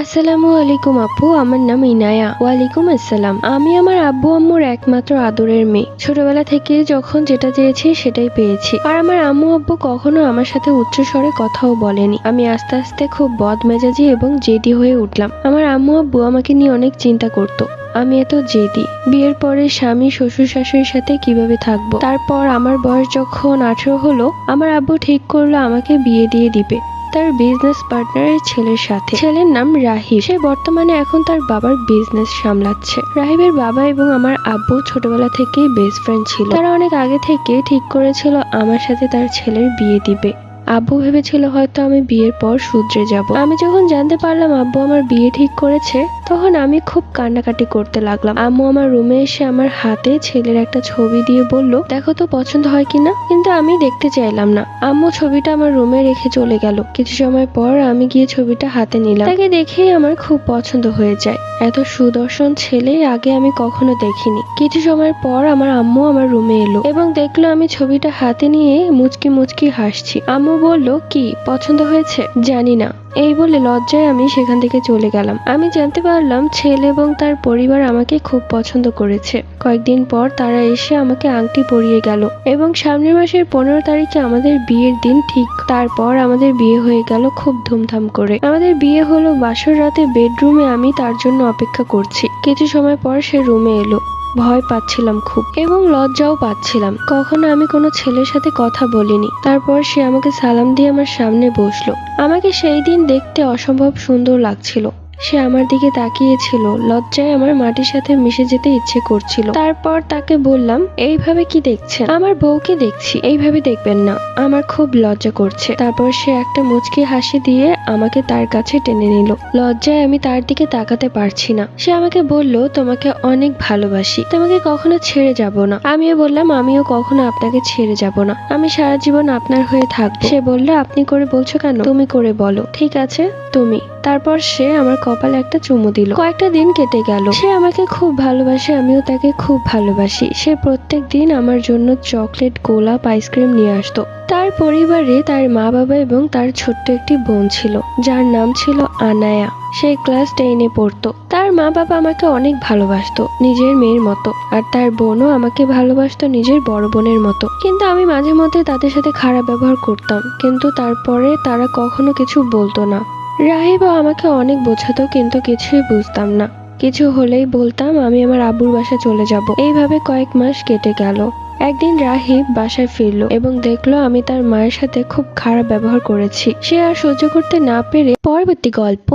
আসসালামু আলাইকুম আপু, আমার নাম ইনায়া। ওয়ালাইকুম আসসালাম। আমি আমার আব্বু আম্মুর একমাত্র আদরের মেয়ে। ছোটবেলা থেকে যখন যেটা চেয়েছি সেটাই পেয়েছি। আর আমার আম্মু আব্বু কখনো আমার সাথে উচ্চ স্বরে কথাও বলেনি। আমি আস্তে আস্তে খুব বদমেজাজি এবং জেদি হয়ে উঠলাম। আমার আম্মু আব্বু আমাকে নিয়ে অনেক চিন্তা করতো। আমি এত জেদি। বিয়ের পরে স্বামী শ্বশুর শাশুড়ির সাথে কিভাবে থাকবো। তারপর আমার বয়স যখন 18 হলো, আমার আব্বু ঠিক করলো আমাকে বিয়ে দিয়ে দিবে তার বিজনেস পার্টনারের ছেলের সাথে। ছেলের নাম রাহিব। সে বর্তমানে এখন তার বাবার বিজনেস সামলাচ্ছে। রাহিবের বাবা এবং আমার আব্বু ছোটবেলা থেকেই বেস্ট ফ্রেন্ড ছিল। তারা অনেক আগে থেকে ঠিক করেছিল আমার সাথে তার ছেলের বিয়ে দিবে। আব্বু ভেবেছিল হয়তো আমি বিয়ের পর শুধরে যাব। আমি যখন জানতে পারলাম আব্বু আমার বিয়ে ঠিক করেছে, তখন আমি খুব কান্নাকাটি করতে লাগলাম। আম্মু আমার রুমে এসে আমার হাতে ছেলের একটা ছবি দিয়ে বলল, দেখো তো পছন্দ হয় কিনা। কিন্তু আমি দেখতে চাইলাম না। আম্মু ছবিটা আমার রুমে রেখে চলে গেল। কিছু সময় পর আমি গিয়ে ছবিটা হাতে নিলাম। তাকে দেখেই আমার খুব পছন্দ হয়ে যায়। এত সুদর্শন ছেলে আগে আমি কখনো দেখিনি। কিছু সময় পর আমার আম্মু আমার রুমে এলো এবং দেখলো আমি ছবিটা হাতে নিয়ে মুচকি মুচকি হাসছি। আম্মু বলল, কি পছন্দ হয়েছে? জানি না, এই বলে লজ্জায় আমি সেখান থেকে চলে গেলাম। আমি জানতে পারলাম ছেলে এবং তার পরিবার আমাকে খুব পছন্দ করেছে। কয়েকদিন পর তারা এসে আমাকে আংটি পরিয়ে গেল এবং সামনের মাসের 15 তারিখে আমাদের বিয়ের দিন ঠিক। তারপর আমাদের বিয়ে হয়ে গেল খুব ধুমধাম করে। আমাদের বিয়ে হলো বাসর রাতে বেডরুমে। আমি তার জন্য অপেক্ষা করছি। কিছু সময় পর সে রুমে এলো। ভয় পাচ্ছিলাম খুব এবং লজ্জাও পাচ্ছিলাম। কখনো আমি কোনো ছেলের সাথে কথা বলিনি। তারপর সে আমাকে সালাম দিয়ে আমার সামনে বসলো। আমাকে সেই দিন দেখতে অসম্ভব সুন্দর লাগছিল। সে আমার দিকে তাকিয়েছিল। লজ্জায় আমার মাটির সাথে মিশে যেতে ইচ্ছে করছিল। তারপর তাকে বললাম, এইভাবে কি দেখছেন? আমার বউকে দেখছি, এইভাবে দেখবেন না, আমার খুব লজ্জা করছে। তারপর সে একটা মুচকি হাসি দিয়ে আমাকে তার কাছে টেনে নিল। লজ্জায় আমি তার দিকে তাকাতে পারছি না। সে আমাকে বলল, তোমাকে অনেক ভালোবাসি, তোমাকে কখনো ছেড়ে যাব না। আমিও বললাম, আমিও কখনো আপনাকে ছেড়ে যাব না, আমি সারা জীবন আপনার হয়ে থাকবো। সে বলল, আপনি করে বলছো কেন? তুমি করে বলো। ঠিক আছে, তুমি। তারপর সে আমার কপালে একটা চুমু দিল। কয়েকটা দিন কেটে গেল। সে আমাকে খুব ভালোবাসে, আমিও তাকে খুব ভালোবাসি। সে প্রত্যেক দিন আমার জন্য চকলেট, গোলাপ, আইসক্রিম নিয়ে আসতো। তার পরিবারে তার মা বাবা এবং তার ছোট্ট একটি বোন ছিল, যার নাম ছিল আনায়া। সে ক্লাস 10-এ পড়তো। তার মা বাবা আমাকে অনেক ভালোবাসতো, নিজের মেয়ের মতো। আর তার বোনও আমাকে ভালোবাসতো নিজের বড় বোনের মতো। কিন্তু আমি মাঝে মধ্যে তাদের সাথে খারাপ ব্যবহার করতাম, কিন্তু তারপরে তারা কখনো কিছু বলতো না। রাহিবও আমাকে অনেক বোঝাতো, কিন্তু কিছুই বুঝতাম না। কিছু হলেই বলতাম আমি আমার আব্বুর বাসায় চলে যাব। এইভাবে কয়েক মাস কেটে গেল। একদিন রাহিব বাসায় ফিরলো এবং দেখলো আমি তার মায়ের সাথে খুব খারাপ ব্যবহার করেছি। সে আর সহ্য করতে না পেরে পরবর্তী গল্প।